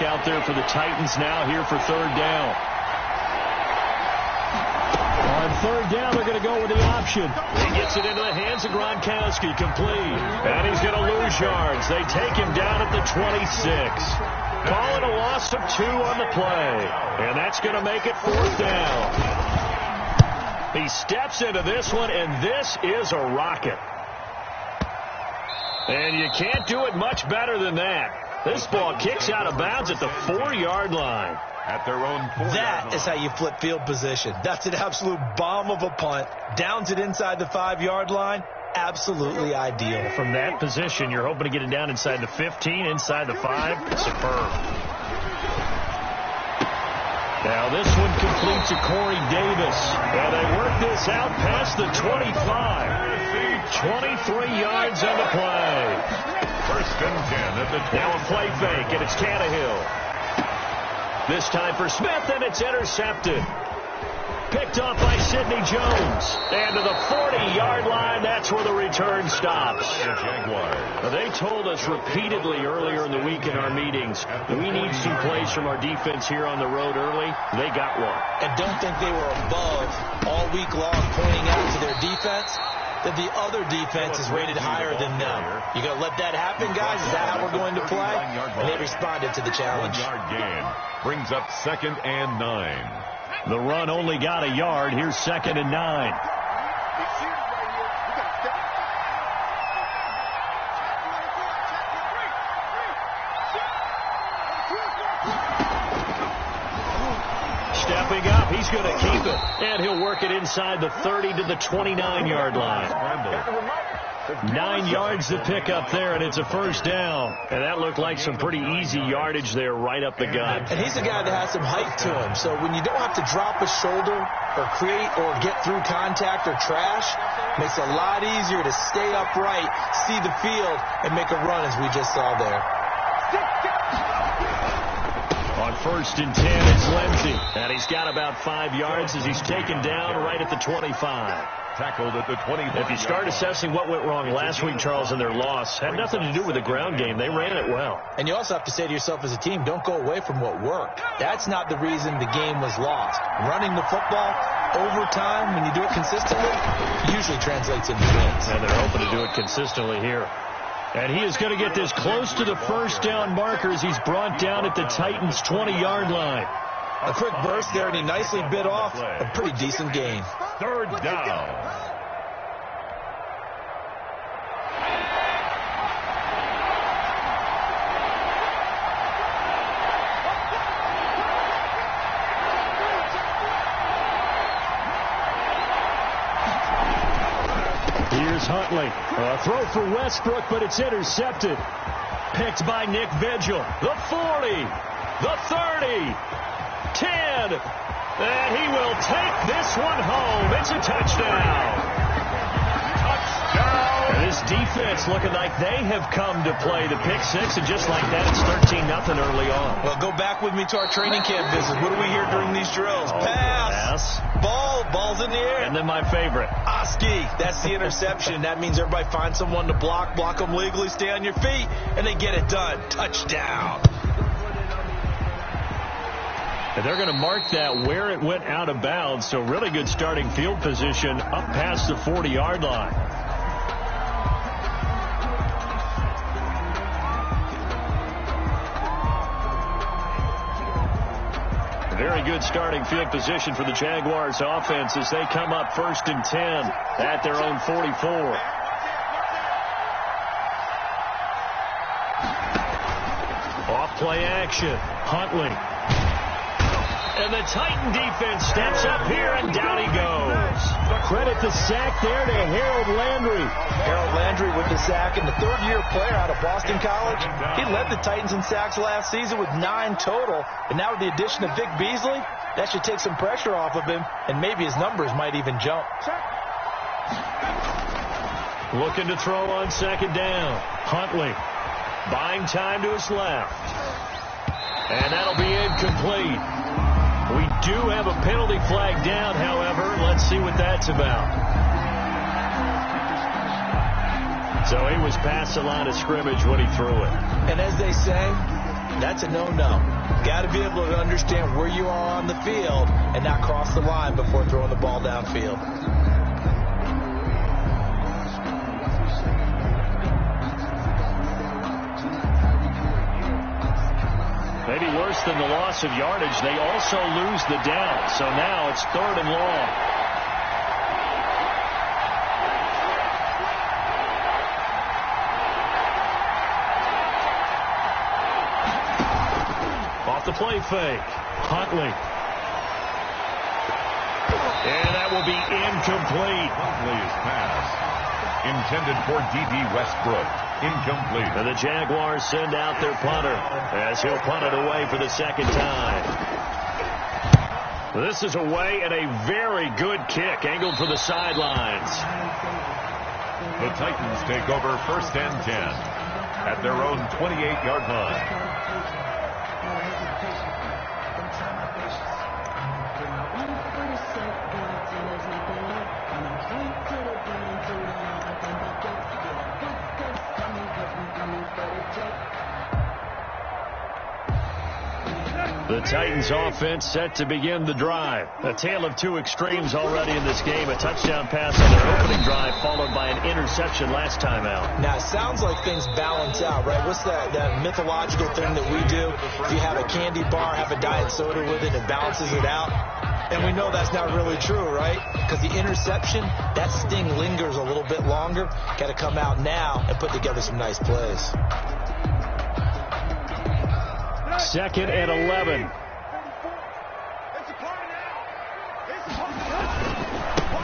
back out there for the Titans now here for third down. On third down, they're going to go with the option. He gets it into the hands of Gronkowski, complete. And he's going to lose yards. They take him down at the 26. Call it a loss of 2 on the play. And that's going to make it fourth down. He steps into this one, and this is a rocket. And you can't do it much better than that. This ball kicks out of bounds at the 4-yard line. At their own 4-yard That is how you flip field position. That's an absolute bomb of a punt. Downs it inside the 5-yard line. Absolutely ideal. From that position, you're hoping to get it down inside the 15, inside the 5. Superb. Now this one completes to Corey Davis. And they work this out past the 25. 23 yards on the play. First and 10 at the 12. Now a play fake, and it's Tannehill. This time for Smith, and it's intercepted. Picked off by Sidney Jones. And to the 40-yard line, that's where the return stops. They told us repeatedly earlier in the week in our meetings, we need some plays from our defense here on the road early. They got one. And don't think they were above all week long pointing out to their defense that the other defense is rated higher than them. You going to let that happen, guys? Is that how we're going to play? And they responded to the challenge. 1-yard gain brings up 2nd and 9. The run only got a yard. Here's 2nd and 9. Stepping up, he's going to keep it. And he'll work it inside the 30 to the 29-yard line. 9 yards to pick up there, and it's a first down. And that looked like some pretty easy yardage there right up the gut. And he's a guy that has some height to him. So when you don't have to drop a shoulder or create or get through contact or trash, makes it a lot easier to stay upright, see the field, and make a run as we just saw there. On 1st and 10, it's Lindsey. And he's got about 5 yards as he's taken down right at the 25. Tackled at the 25. If you start assessing what went wrong last week, Charles, in their loss, had nothing to do with the ground game. They ran it well. And you also have to say to yourself as a team, don't go away from what worked. That's not the reason the game was lost. Running the football over time, when you do it consistently, usually translates into wins. And they're hoping to do it consistently here. And he is going to get this close to the first down marker as he's brought down at the Titans' 20-yard line. A quick burst there, and he nicely bit off a pretty decent gain. 3rd down. Here's Huntley. A throw for Westbrook, but it's intercepted. Picked by Nick Vigil. The 40. The 30. 10. And he will take this one home. It's a touchdown. Touchdown. And this defense looking like they have come to play the pick six, and just like that, it's 13-0 early on. Well, go back with me to our training camp visit. What do we hear during these drills? Pass. Ball's in the air. And then my favorite. Oski. That's the interception. That means everybody finds someone to block them legally, stay on your feet, and they get it done. Touchdown. And they're going to mark that where it went out of bounds, so really good starting field position up past the 40-yard line. Very good starting field position for the Jaguars offense as they come up 1st and 10 at their own 44. Off play action. Huntley. And the Titan defense steps up here, and down he goes. Credit the sack there to Harold Landry. Harold Landry with the sack, and the third-year player out of Boston College. He led the Titans in sacks last season with 9 total. And now with the addition of Vic Beasley, that should take some pressure off of him, and maybe his numbers might even jump. Looking to throw on 2nd down. Huntley buying time to his left. And that'll be incomplete. We do have a penalty flag down, however. Let's see what that's about. So he was past the line of scrimmage when he threw it. And as they say, That's a no-no. Got to be able to understand where you are on the field and not cross the line before throwing the ball downfield. Maybe worse than the loss of yardage, they also lose the down. So now it's 3rd and long. Off the play fake. Huntley. And that will be incomplete. Huntley's pass intended for D.D. Westbrook. Incomplete. And the Jaguars send out their punter as he'll punt it away for the 2nd time. This is away and a very good kick angled for the sidelines. The Titans take over 1st and 10 at their own 28-yard line. The Titans offense set to begin the drive. A tale of two extremes already in this game. A touchdown pass on their opening drive followed by an interception last time out. Now, it sounds like things balance out, right? What's that mythological thing that we do? If you have a candy bar, have a diet soda with it, it balances it out. And we know that's not really true, right? Because the interception, that sting lingers a little bit longer. Got to come out now and put together some nice plays. 2nd and 11.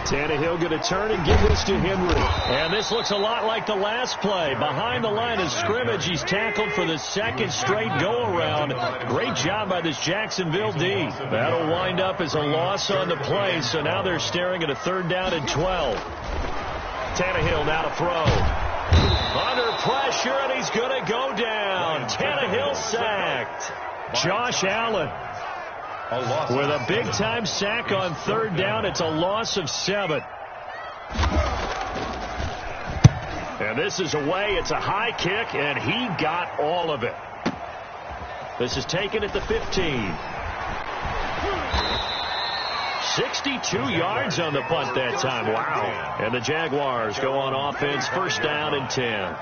Tannehill going to turn and give this to Henry. And this looks a lot like the last play. Behind the line of scrimmage, he's tackled for the 2nd straight go-around. Great job by this Jacksonville D. That'll wind up as a loss on the play, so now they're staring at a 3rd down and 12. Tannehill now to throw. Under pressure, and he's going to go down. Tannehill sacked. Josh Allen with a big-time sack on 3rd down. It's a loss of 7. And this is away. It's a high kick, and he got all of it. This is taken at the 15. 62 yards on the punt that time. Wow. And the Jaguars go on offense, 1st down and 10.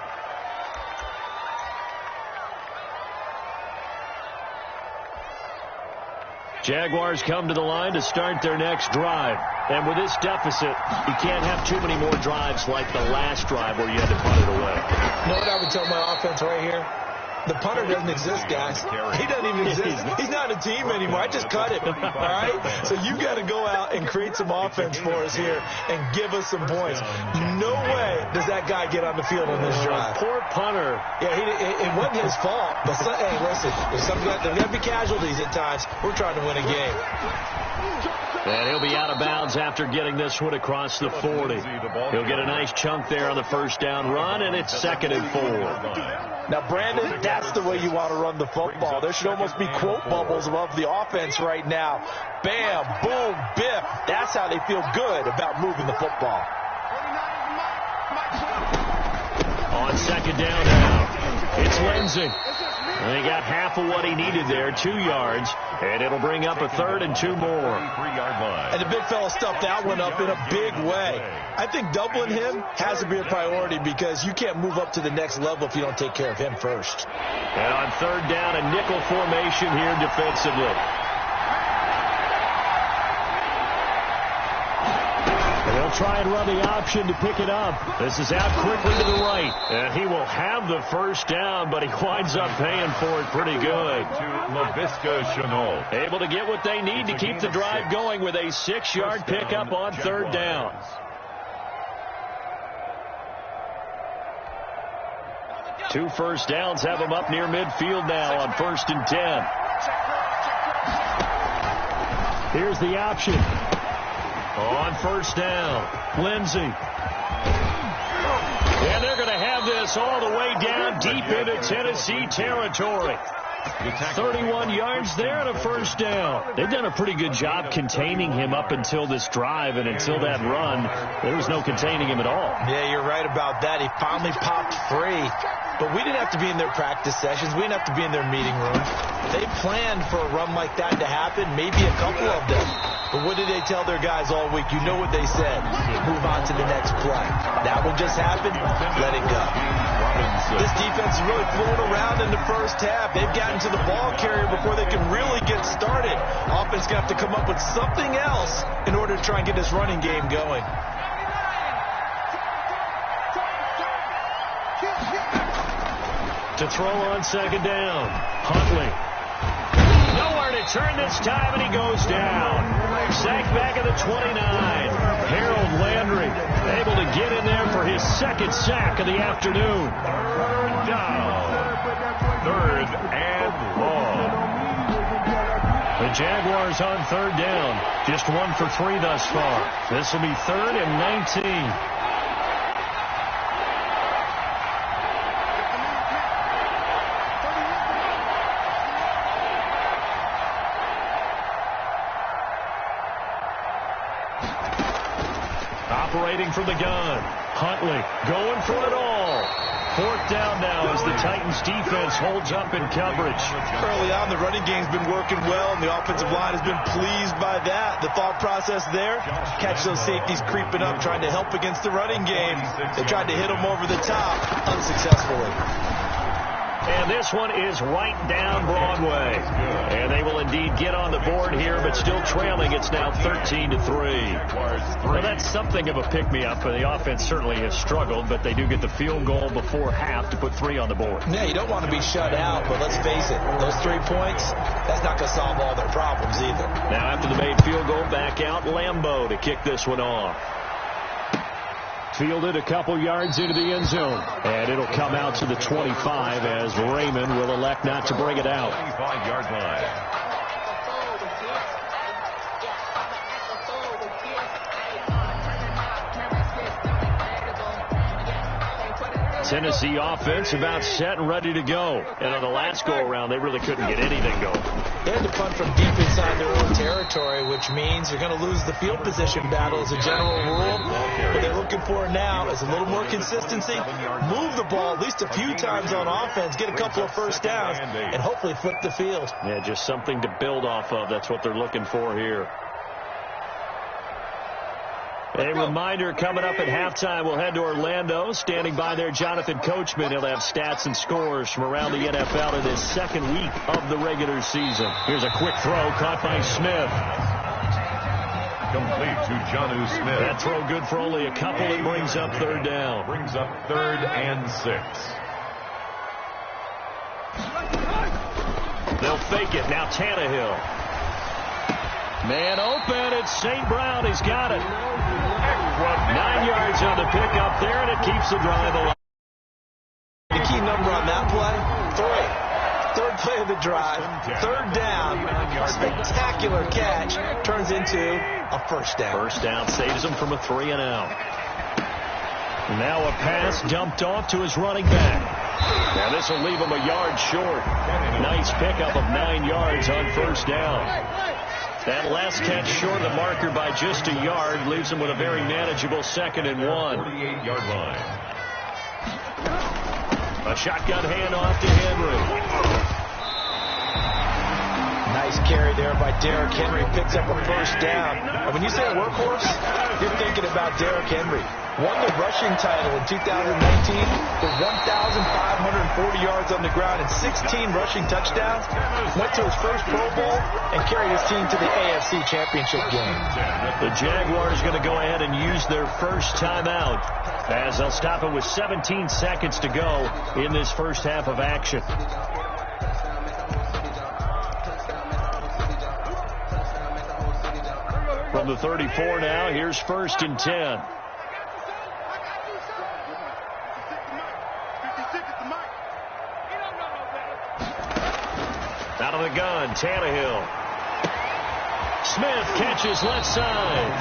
Jaguars come to the line to start their next drive. And with this deficit, you can't have too many more drives like the last drive where you had to punt it away. You know what I would tell my offense right here? The punter doesn't exist, guys. He doesn't even exist. He's not a team anymore. I just cut him, all right? So you got to go out and create some offense for us here and give us some points. No way does that guy get on the field on this drive. Poor punter. Yeah, it wasn't his fault. But, hey, listen, there's got to be casualties at times. We're trying to win a game. And he'll be out of bounds after getting this one across the 40. He'll get a nice chunk there on the 1st down run, and it's 2nd and 4. Now, Brandon, that's the way you want to run the football. There should almost be quote bubbles above the offense right now. Bam, boom, biff. That's how they feel good about moving the football. On 2nd down now, it's Lindsey. And he got half of what he needed there, 2 yards, and it'll bring up a 3rd and 2 more. 3-yard line. And the big fella stuffed that one up in a big way. I think doubling him has to be a priority because you can't move up to the next level if you don't take care of him first. And on 3rd down, a nickel formation here defensively. They'll try and run the option to pick it up. This is out quickly to the right. And he will have the 1st down, but he winds up paying for it pretty good. To LaVisca Chenault. Able to get what they need to keep the drive going with a 6-yard pickup on 3rd down. Two 1st downs have them up near midfield now on 1st and 10. Here's the option. On 1st down, Lindsey. And they're going to have this all the way down deep into Tennessee territory. 31 yards there and a 1st down. They've done a pretty good job containing him up until this drive, and until that run, there was no containing him at all. Yeah, you're right about that. He finally popped free. but we didn't have to be in their practice sessions. We didn't have to be in their meeting room. They planned for a run like that to happen, maybe a couple of them. But what did they tell their guys all week? You know what they said. Move on to the next play. That one just happened. Let it go. This defense is really fooling around in the first half. They've gotten to the ball carrier before they can really get started. Offense going to have to come up with something else in order to try and get this running game going. To throw on second down. Huntley. Nowhere to turn this time, and he goes down. Sacked back at the 29. Harold Landry able to get in there for his second sack of the afternoon. Down. Third and long. The Jaguars on third down. Just 1 for 3 thus far. This will be 3rd and 19. Operating from the gun. Huntley going for it all. 4th down now as the Titans defense holds up in coverage. Early on, the running game's been working well, and the offensive line has been pleased by that. The thought process there, catch those safeties creeping up, trying to help against the running game. They tried to hit them over the top, unsuccessfully. And this one is right down Broadway. And they will indeed get on the board here, but still trailing. It's now 13-3. Well, that's something of a pick-me-up. The offense certainly has struggled, but they do get the field goal before half to put 3 on the board. Yeah, you don't want to be shut out, but let's face it, those 3 points, that's not going to solve all their problems either. Now after the made field goal, back out Lambeau to kick this one off. Fielded a couple yards into the end zone. And it'll come out to the 25 as Raymond will elect not to bring it out. 25-yard line. Tennessee offense about set and ready to go. And on the last go-around, they really couldn't get anything going. They had to punt from deep inside their own territory, which means you're going to lose the field position battle as a general rule. What they're looking for now is a little more consistency. Move the ball at least a few times on offense, get a couple of first downs, and hopefully flip the field. Yeah, just something to build off of. That's what they're looking for here. A reminder coming up at halftime, we'll head to Orlando. Standing by there, Jonathan Coachman. He'll have stats and scores from around the NFL in his second week of the regular season. Here's a quick throw caught by Smith. Complete to Jonnu Smith. That throw good for only a couple. It brings up 3rd down. Brings up 3rd and 6. They'll fake it. Now Tannehill. Man open. It's St. Brown. He's got it. 9 yards on the pickup there, and it keeps the drive alive. The key number on that play, 3. 3rd play of the drive, 3rd down. A spectacular catch turns into a first down. First down saves him from a 3-and-out. Now a pass dumped off to his running back. Now this will leave him a yard short. Nice pickup of 9 yards on first down. That last catch short of the marker by just a yard leaves him with a very manageable 2nd and 1. 48-yard line. A shotgun handoff to Henry. Nice carry there by Derrick Henry. Picks up a first down. And when you say a workhorse, you're thinking about Derrick Henry. Won the rushing title in 2019 with 1,540 yards on the ground and 16 rushing touchdowns. Went to his first Pro Bowl and carried his team to the AFC Championship game. The Jaguars going to go ahead and use their first timeout as they'll stop it with 17 seconds to go in this first half of action. From the 34 now, here's 1st and 10. Out of the gun, Tannehill. Smith catches left side.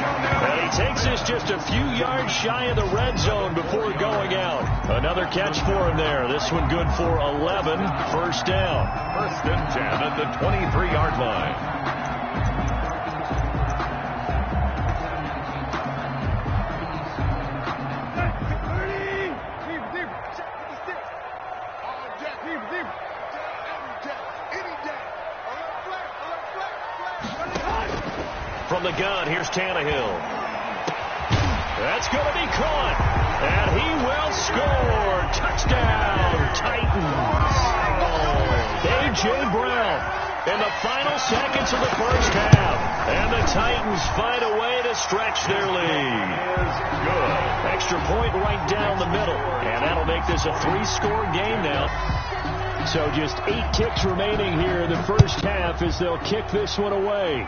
And he takes this just a few yards shy of the red zone before going out. Another catch for him there. This one good for 11. First down. 1st and 10 at the 23-yard line. From the gun, here's Tannehill. That's going to be caught. And he will score. Touchdown, Titans. A.J. Brown in the final seconds of the first half. And the Titans find a way to stretch their lead. Good. Extra point right down the middle. And that'll make this a 3-score game now. So just 8 kicks remaining here in the first half as they'll kick this one away.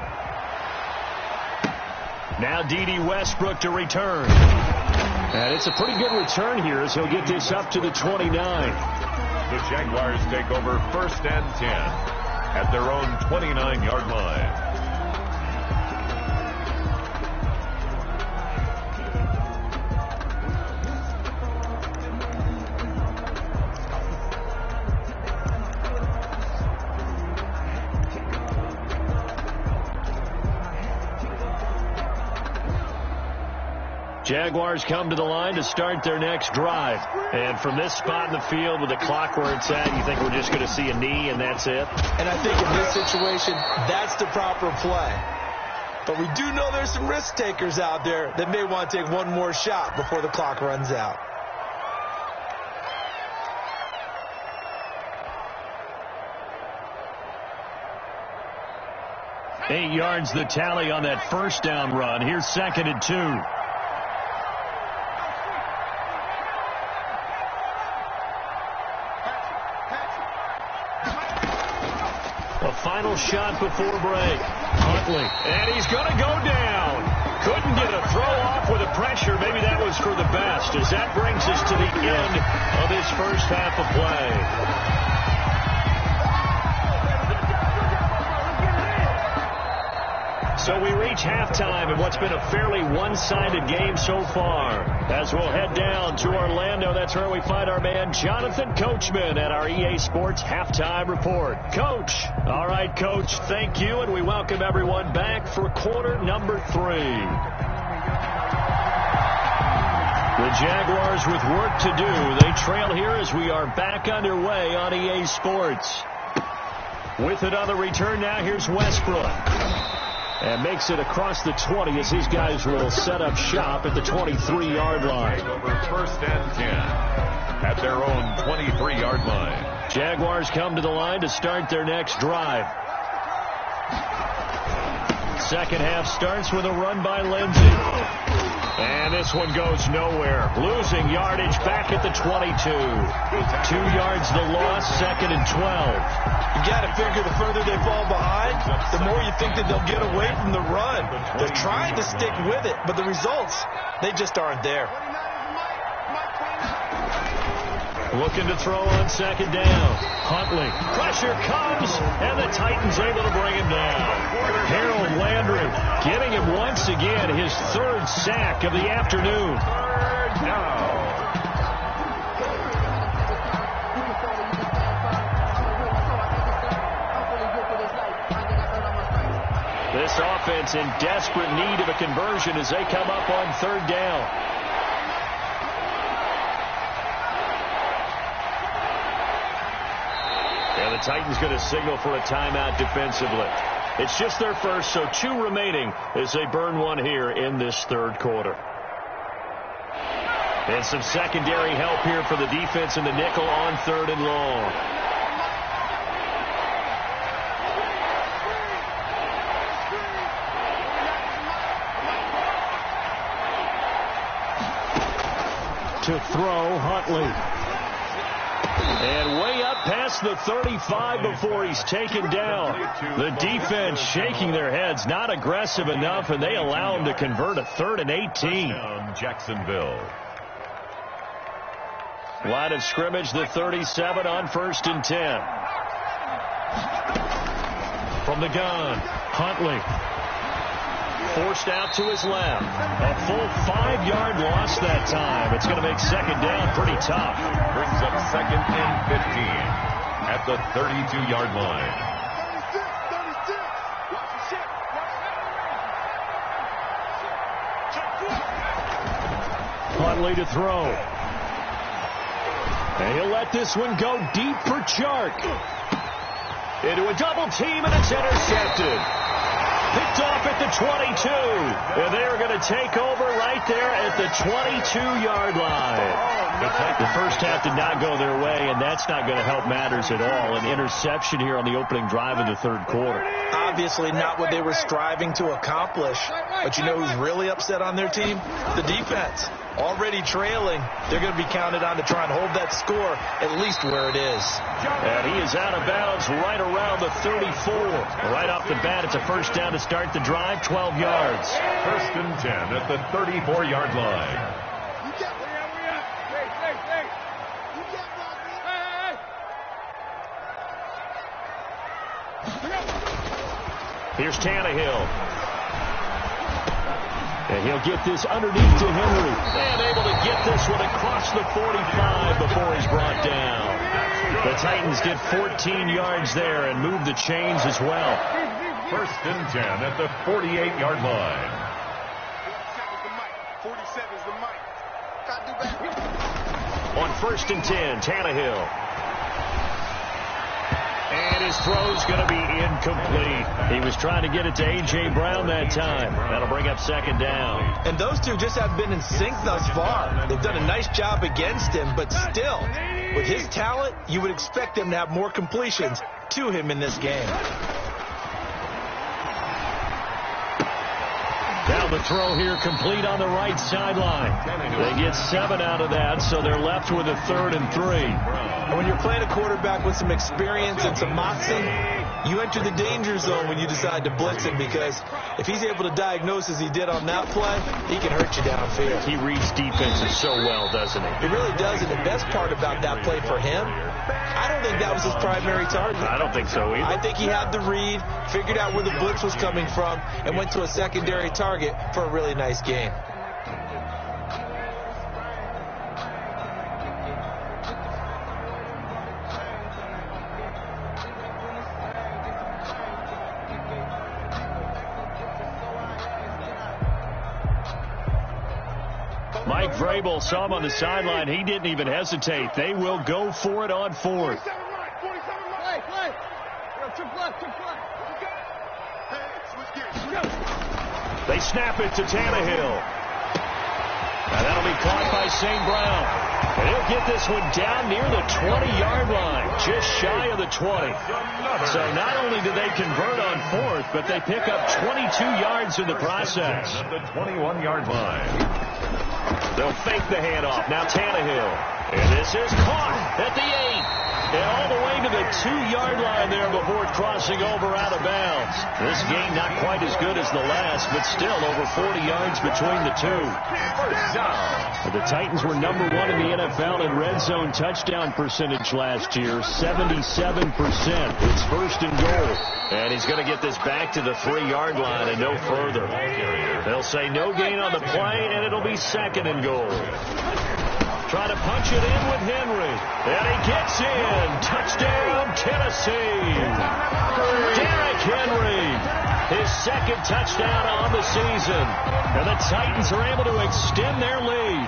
Now D.D. Westbrook to return. And it's a pretty good return here as he'll get this up to the 29. The Jaguars take over 1st and 10 at their own 29-yard line. Jaguars come to the line to start their next drive. And from this spot in the field with the clock where it's at, you think we're just going to see a knee and that's it? And I think in this situation, that's the proper play. But we do know there's some risk takers out there that may want to take one more shot before the clock runs out. Eight yards the tally on that first down run. Here's 2nd and 2. Final shot before break. Huntley. And he's going to go down. Couldn't get a throw off with the pressure. Maybe that was for the best as that brings us to the end of his first half of play. So we reach halftime in what's been a fairly one-sided game so far. As we'll head down to Orlando, that's where we find our man Jonathan Coachman at our EA Sports Halftime Report. Coach. All right, Coach, thank you, and we welcome everyone back for quarter number 3. The Jaguars with work to do. They trail here as we are back underway on EA Sports. With it on the return now, here's Westbrook. And makes it across the 20 as these guys will set up shop at the 23-yard line. Over 1st and 10 at their own 23-yard line. Jaguars come to the line to start their next drive. Second half starts with a run by Lindsey. And this one goes nowhere. Losing yardage back at the 22. 2 yards the loss, 2nd and 12. You got to figure the further they fall behind, the more you think that they'll get away from the run. They're trying to stick with it, but the results, they just aren't there. Looking to throw on 2nd down. Huntley. Pressure comes, and the Titans able to bring him down. Harold Landry getting him once again his 3rd sack of the afternoon. 3rd down. This offense in desperate need of a conversion as they come up on 3rd down. And the Titans going to signal for a timeout defensively. It's just their first, so 2 remaining as they burn one here in this 3rd quarter. And some secondary help here for the defense in the nickel on 3rd and long. To throw, Huntley. And way up past the 35 before he's taken down. The defense shaking their heads, not aggressive enough, and they allow him to convert a 3rd and 18. Jacksonville. Line of scrimmage, the 37 on 1st and 10. From the gun, Huntley. Forced out to his left. A full 5-yard loss that time. It's going to make 2nd down pretty tough. Brings up 2nd and 15 at the 32-yard line. Huntley to throw. And he'll let this one go deep for Chark. Into a double team, and it's intercepted. Picked off at the 22. And they are going to take over right there at the 22-yard line. The first half did not go their way, and that's not going to help matters at all. An interception here on the opening drive of the third quarter. Obviously not what they were striving to accomplish. But you know who's really upset on their team? The defense. Already trailing. They're going to be counted on to try and hold that score at least where it is. And he is out of bounds right around the 34. Right off the bat, it's a first down to start the drive, 12 yards. First and 10 at the 34-yard line. Here's Tannehill. And he'll get this underneath to Henry. And able to get this one across the 45 before he's brought down. The Titans get 14 yards there and move the chains as well. First and 10 at the 48-yard line. 47's the mic. On first and 10, Tannehill. And his throw's going to be incomplete. He was trying to get it to A.J. Brown that time. That'll bring up second down. And those two just have been in sync thus far. They've done a nice job against him, but still, with his talent, you would expect them to have more completions to him in this game. Now the throw here complete on the right sideline. They get 7 out of that, so they're left with a 3rd and 3. And when you're playing a quarterback with some experience and some moxie, you enter the danger zone when you decide to blitz him, because if he's able to diagnose as he did on that play, he can hurt you downfield. He reads defenses so well, doesn't he? He really does, and the best part about that play for him, I don't think that was his primary target. I don't think so either. I think he had the read, figured out where the blitz was coming from, and went to a secondary target for a really nice game. Mike Vrabel saw him on the sideline. He didn't even hesitate. They will go for it on 4th. They snap it to Tannehill. And that'll be caught by St. Brown. And he'll get this one down near the 20-yard line, just shy of the 20. So not only do they convert on 4th, but they pick up 22 yards in the process. At the 21-yard line. They'll fake the handoff. Now Tannehill. And this is caught at the 8. And all the way to the 2-yard line there before crossing over out of bounds. This game not quite as good as the last, but still over 40 yards between the two. The Titans were number 1 in the NFL in red zone touchdown percentage last year, 77%. It's first and goal. And he's going to get this back to the 3-yard line and no further. They'll say no gain on the play, and it'll be second and goal. Trying to punch it in with Henry. And he gets in. Touchdown, Tennessee. Derrick Henry. His second touchdown on the season. And the Titans are able to extend their lead.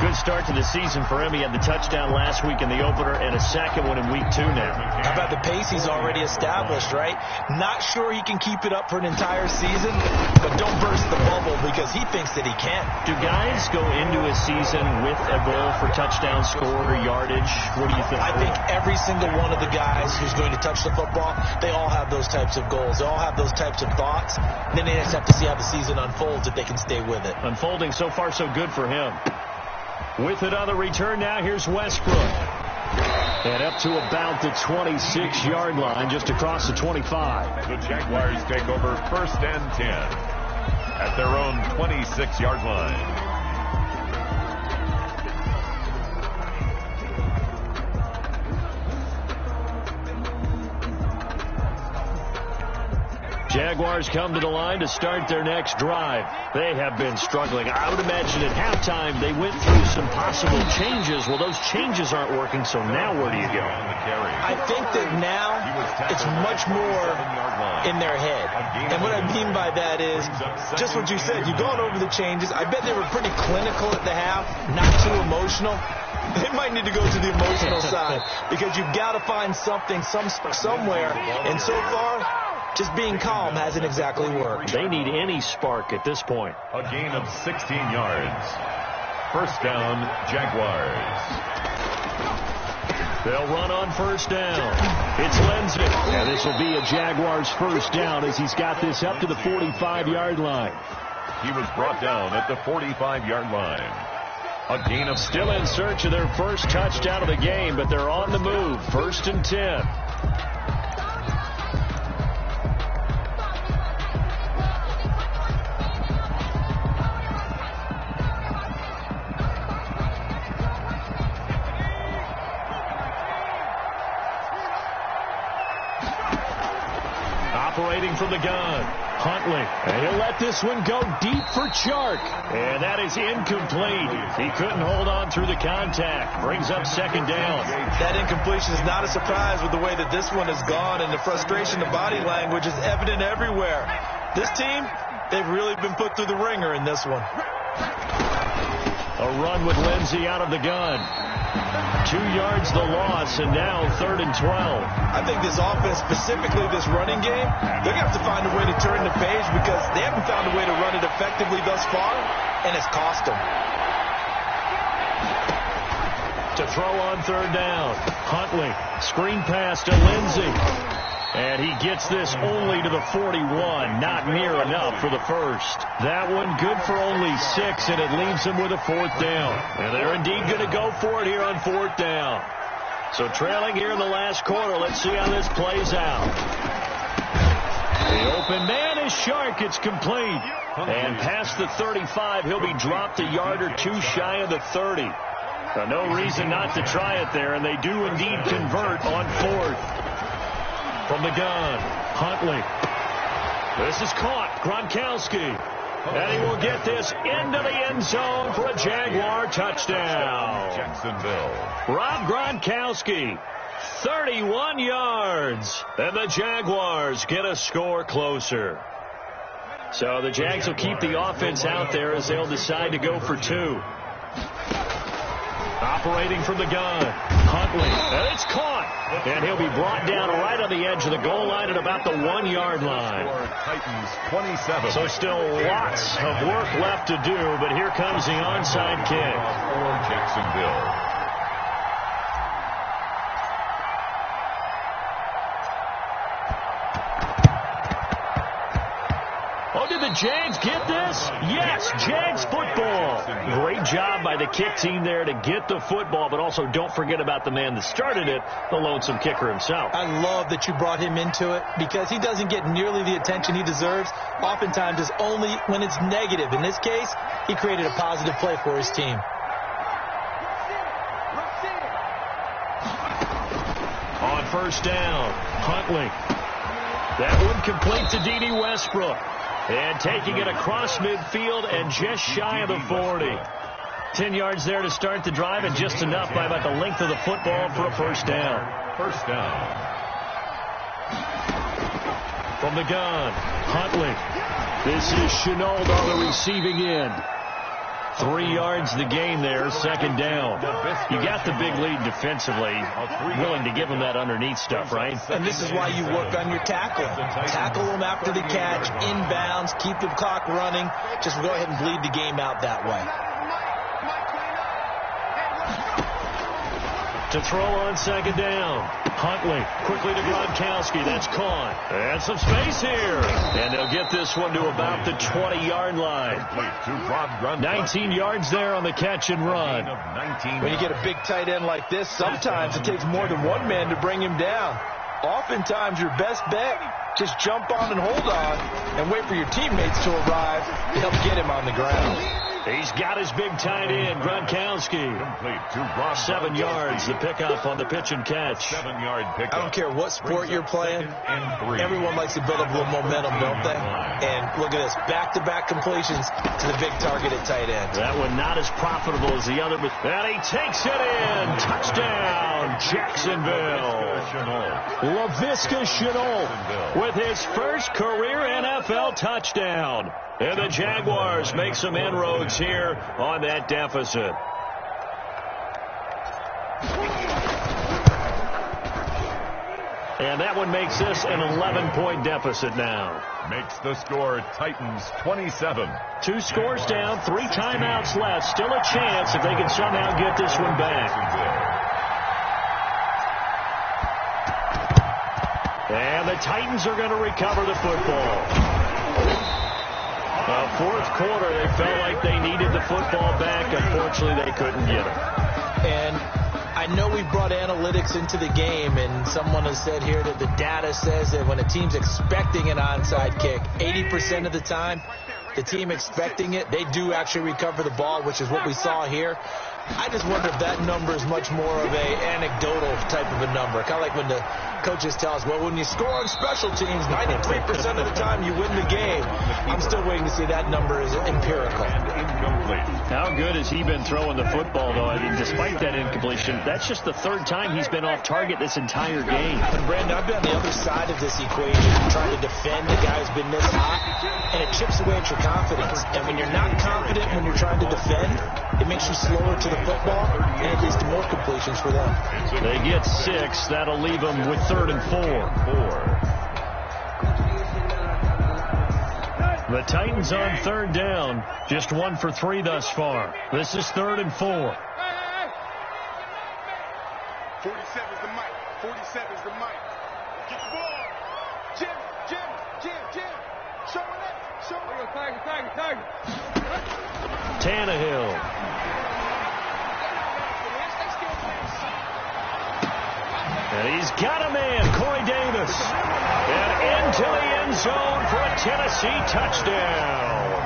Good start to the season for him. He had the touchdown last week in the opener and a second one in week 2 now. How about the pace he's already established, right? Not sure he can keep it up for an entire season, but don't burst the bubble because he thinks that he can. Do guys go into a season with a goal for touchdown score or yardage? What do you think? I think every single one of the guys who's going to touch the football, they all have those types of goals. They all have those types of thoughts. And then they just have to see how the season unfolds if they can stay with it. Unfolding so far so good for him. With it on the return now, here's Westbrook. And up to about the 26-yard line, just across the 25. The Jaguars take over first and 10 at their own 26-yard line. Jaguars come to the line to start their next drive. They have been struggling. I would imagine at halftime they went through some possible changes. Well, those changes aren't working, so now where do you go? I think that now it's much more in their head. And what I mean by that is just what you said. You've gone over the changes. I bet they were pretty clinical at the half, not too emotional. They might need to go to the emotional side because you've got to find something somewhere. And so far, just being calm hasn't exactly worked. They need any spark at this point. A gain of 16 yards. First down, Jaguars. They'll run on first down. It's Lindsay. And this will be a Jaguars first down as he's got this up to the 45-yard line. He was brought down at the 45-yard line. A gain of... Still in search of their first touchdown of the game, but they're on the move. First and 10. Operating from the gun, Huntley. And he'll let this one go deep for Chark. And that is incomplete. He couldn't hold on through the contact. Brings up second down. That incompletion is not a surprise with the way that this one has gone, and the frustration, the body language is evident everywhere. This team, they've really been put through the ringer in this one. A run with Lindsay out of the gun. 2 yards the loss, and now 3rd and 12. I think this offense, specifically this running game, they're going to have to find a way to turn the page because they haven't found a way to run it effectively thus far, and it's cost them. To throw on 3rd down, Huntley, screen pass to Lindsay. And he gets this only to the 41, not near enough for the first. That one good for only 6, and it leaves them with a 4th down. And they're indeed going to go for it here on 4th down. So trailing here in the last quarter, let's see how this plays out. The open man is Chark. It's complete. And past the 35, he'll be dropped a yard or two shy of the 30. So no reason not to try it there, and they do indeed convert on 4th. From the gun, Huntley. This is caught. Gronkowski. And he will get this into the end zone for a Jaguar touchdown. Jacksonville. Rob Gronkowski, 31 yards. And the Jaguars get a score closer. So the Jags will keep the offense out there as they'll decide to go for 2. Operating from the gun, Huntley, and it's caught. And he'll be brought down right on the edge of the goal line at about the 1-yard line. Titans 27. So still lots of work left to do, but here comes the onside kick. For Jacksonville. Oh, did the Jags get this? Yes, Jags football. Great job by the kick team there to get the football, but also don't forget about the man that started it, the lonesome kicker himself. I love that you brought him into it because he doesn't get nearly the attention he deserves. Oftentimes it's only when it's negative. In this case, he created a positive play for his team. On first down, Huntley. That one complete to D.D. Westbrook. And taking it across midfield and just shy of the 40. 10 yards there to start the drive and just enough by about the length of the football for a first down. First down. From the gun, Huntley. This is Chenault on the receiving end. 3 yards the gain there, second down. You got the big lead defensively. Willing to give them that underneath stuff, right? And this is why you work on your tackle. Tackle them after the catch, inbounds, keep the clock running. Just go ahead and bleed the game out that way. To throw on second down, Huntley quickly to Gronkowski. That's caught. And some space here. And they'll get this one to about the 20-yard line. 19 yards there on the catch and run. When you get a big tight end like this, sometimes it takes more than one man to bring him down. Oftentimes, your best bet, just jump on and hold on and wait for your teammates to arrive to help get him on the ground. He's got his big tight end, Gronkowski. 7 yards, the pickup on the pitch and catch. 7-yard pickup. I don't care what sport you're playing. Everyone likes to build up a little momentum, don't they? And look at this, back-to-back completions to the big target at tight end. That one not as profitable as the other, but and he takes it in. Touchdown, Jacksonville. Laviska Shenault with his first career NFL touchdown. And the Jaguars make some inroads here on that deficit. And that one makes this an 11-point deficit now. Makes the score Titans 27. 2 scores down, 3 timeouts left. Still a chance if they can somehow get this one back. And the Titans are going to recover the football. Fourth quarter, they felt like they needed the football back. Unfortunately, they couldn't get it. And I know we brought analytics into the game, and someone has said here that the data says that when a team's expecting an onside kick, 80% of the time, the team expecting it, they do actually recover the ball, which is what we saw here. I just wonder if that number is much more of a anecdotal type of a number. Kind of like when the coaches tell us, well, when you score on special teams, 93% of the time you win the game. I'm still waiting to see that number is empirical. How good has he been throwing the football, though? I mean, despite that incompletion, that's just the 3rd time he's been off target this entire game. And Brandon, I've been on the other side of this equation, trying to defend the guy who's been this hot, and it chips away at your confidence. And when you're not confident when you're trying to defend, it makes you slower to the football, and it leads to more completions for them. They get 6. That'll leave them with 3rd and 4. The Titans on 3rd down. Just 1 for 3 thus far. This is 3rd and 4. 47's the mic. 47's the mic. Get the ball. Jim. Show it up. Show it up. Tiger. Tannehill. And he's got a man, Corey Davis. And into the end zone for a Tennessee touchdown.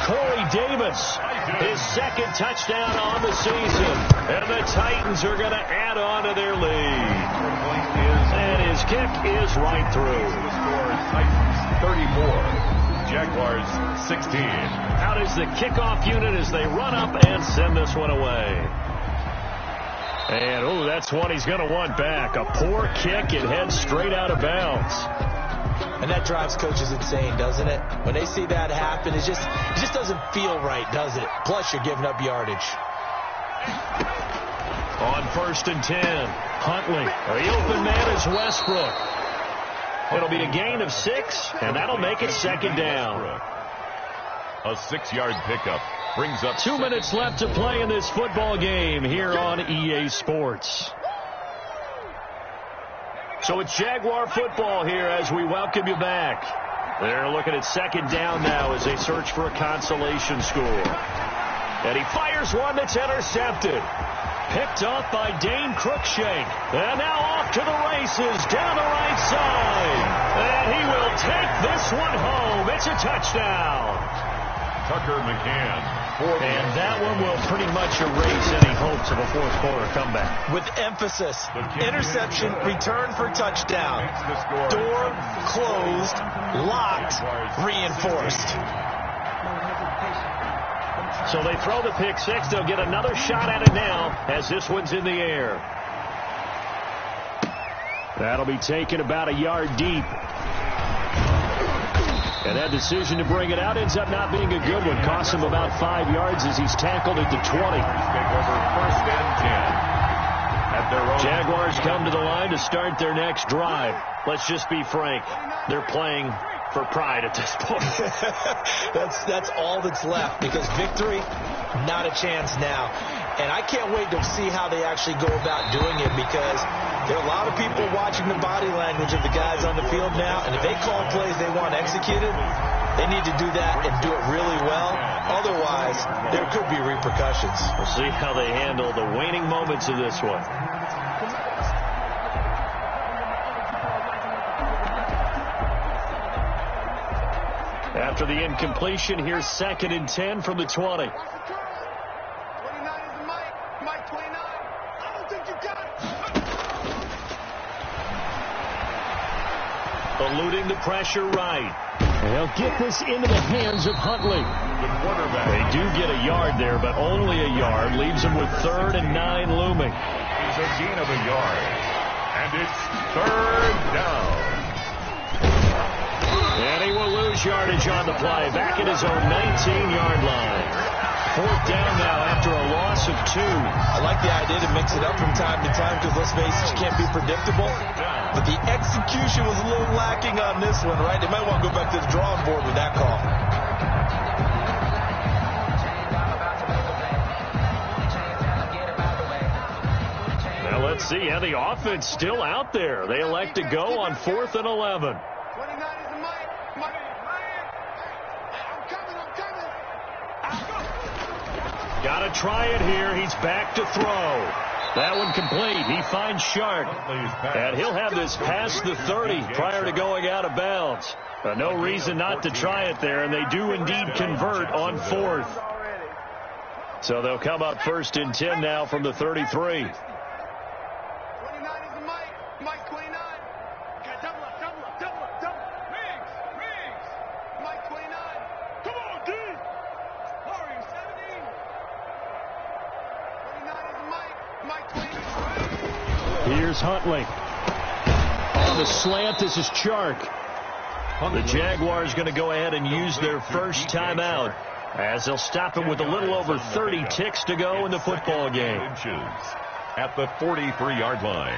Corey Davis, his 2nd touchdown on the season. And the Titans are going to add on to their lead. And his kick is right through. The score Titans 34. Jaguars 16. Out is the kickoff unit as they run up and send this one away. And, that's one he's going to want back. A poor kick. It heads straight out of bounds. And that drives coaches insane, doesn't it? When they see that happen, it just doesn't feel right, does it? Plus, you're giving up yardage. On 1st and 10, Huntley. The open man is Westbrook. It'll be a gain of 6, and that'll make it 2nd down. A 6-yard pickup. Brings up 2 minutes left to play in this football game here on EA Sports. So it's Jaguar football here as we welcome you back. They're looking at 2nd down now as they search for a consolation score. And he fires one that's intercepted. Picked off by Dane Cruikshank. And now off to the races down the right side. And he will take this one home. It's a touchdown. Tucker McCann. And that one will pretty much erase any hopes of a 4th quarter comeback. With emphasis, interception, return for touchdown. Door closed, locked, reinforced. So they throw the pick 6. They'll get another shot at it now as this one's in the air. That'll be taken about a yard deep. And that decision to bring it out ends up not being a good one. Costs him about 5 yards as he's tackled at the 20. Take over 1st and 10. At their own. Jaguars come to the line to start their next drive. Let's just be frank. They're playing for pride at this point. That's all that's left, because victory, not a chance now. And I can't wait to see how they actually go about doing it, because there are a lot of people watching the body language of the guys on the field now, and if they call plays they want executed, they need to do that and do it really well. Otherwise, there could be repercussions. We'll see how they handle the waning moments of this one. After the incompletion, here's 2nd and 10 from the 20. 29 is the mic. Mike 29. I don't think you got it. Eluding the pressure right. They'll get this into the hands of Huntley. The quarterback. They do get a yard there, but only a yard. Leaves them with 3rd and 9 looming. It's a gain of a yard. And it's 3rd down. And he will lose yardage on the play. Back at his own 19-yard line. 4th down now after a loss of 2. I like the idea to mix it up from time to time because, let's face it, you can't be predictable. But the execution was a little lacking on this one, right? They might want to go back to the drawing board with that call. Now let's see how the offense still out there. They elect to go on 4th and 11. 29 is the mic. Got to try it here. He's back to throw. That one complete. He finds Shark. And he'll have this past the 30 prior to going out of bounds. No reason not to try it there, and they do indeed convert on 4th. So they'll come up 1st and 10 now from the 33. 29 is the mic. Mike 29. Double up. Rings. Mike 29. Come on, D. Hurry, 17. 29 is the mic. Mike 29. Here's Huntley. On the slant, this is Chark. The Jaguars going to go ahead and use their first timeout as they'll stop him with a little over 30 ticks to go in the football game. At the 43-yard line.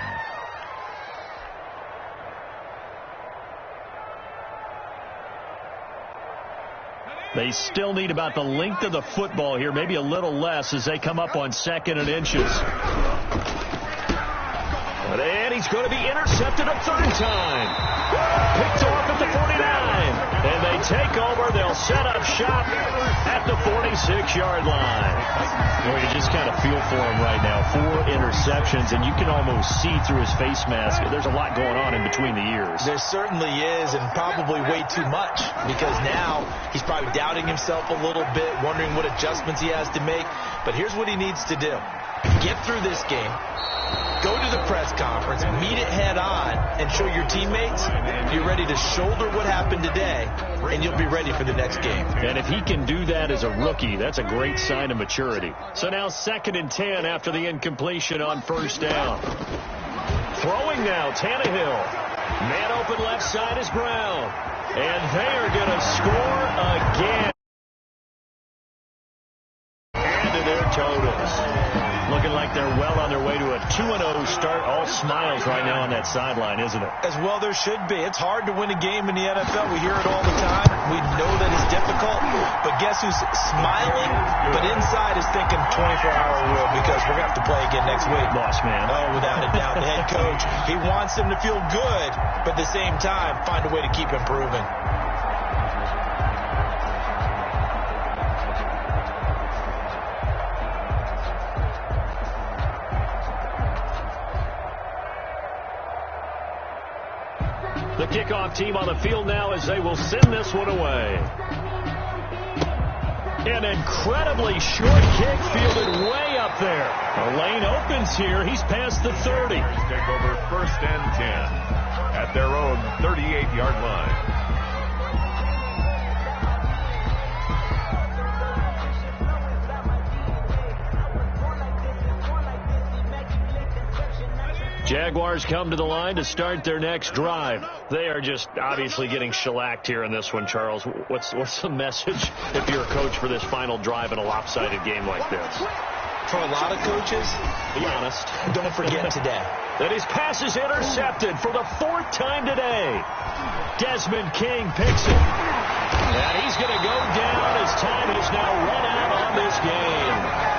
They still need about the length of the football here, maybe a little less as they come up on 2nd and inches. And he's going to be intercepted a 3rd time. Picked off at the 49. And they take over. They'll set up shop at the 46-yard line. Well, you just kind of feel for him right now. 4 interceptions, and you can almost see through his face mask. There's a lot going on in between the ears. There certainly is, and probably way too much, because now he's probably doubting himself a little bit, wondering what adjustments he has to make. But here's what he needs to do. Get through this game. Go to the press conference, meet it head on, and show your teammates you're ready to shoulder what happened today, and you'll be ready for the next game. And if he can do that as a rookie, that's a great sign of maturity. So now 2nd and 10 after the incompletion on 1st down. Throwing now, Tannehill. Man open left side is Brown. And they are going to score again. And to their totals. Looking like they're well on their way to a 2-0 start. All smiles right now on that sideline, isn't it? As well there should be. It's hard to win a game in the NFL. We hear it all the time. We know that it's difficult. But guess who's smiling? But inside is thinking 24-hour rule because we're going to have to play again next week. Boss man. Oh, without a doubt. The head coach, he wants them to feel good, but at the same time, find a way to keep improving. The kickoff team on the field now as they will send this one away. An incredibly short kick fielded way up there. A lane opens here. He's past the 30. Take over 1st and 10 at their own 38-yard line. Jaguars come to the line to start their next drive. They are just obviously getting shellacked here in this one, Charles. What's the message if you're a coach for this final drive in a lopsided game like this? For a lot of coaches, be honest. Don't forget today. That his pass is intercepted for the 4th time today. Desmond King picks it. And he's going to go down as time has now run out on this game.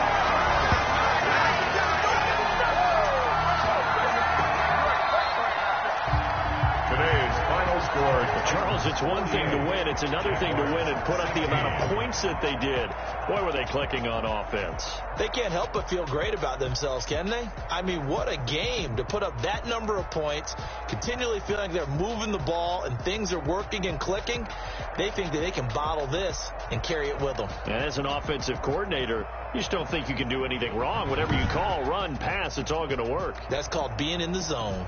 Charles, it's one thing to win. It's another thing to win and put up the amount of points that they did. Boy, were they clicking on offense. They can't help but feel great about themselves, can they? I mean, what a game to put up that number of points, continually feeling they're moving the ball and things are working and clicking. They think that they can bottle this and carry it with them. And as an offensive coordinator, you just don't think you can do anything wrong. Whatever you call, run, pass, it's all going to work. That's called being in the zone.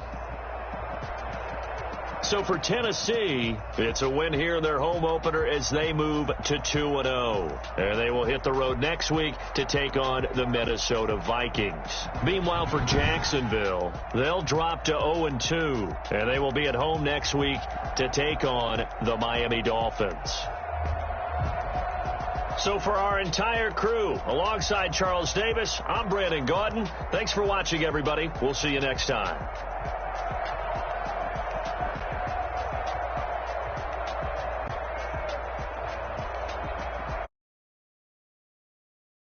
So for Tennessee, it's a win here in their home opener as they move to 2-0. And they will hit the road next week to take on the Minnesota Vikings. Meanwhile, for Jacksonville, they'll drop to 0-2. And they will be at home next week to take on the Miami Dolphins. So for our entire crew, alongside Charles Davis, I'm Brandon Gaudin. Thanks for watching, everybody. We'll see you next time.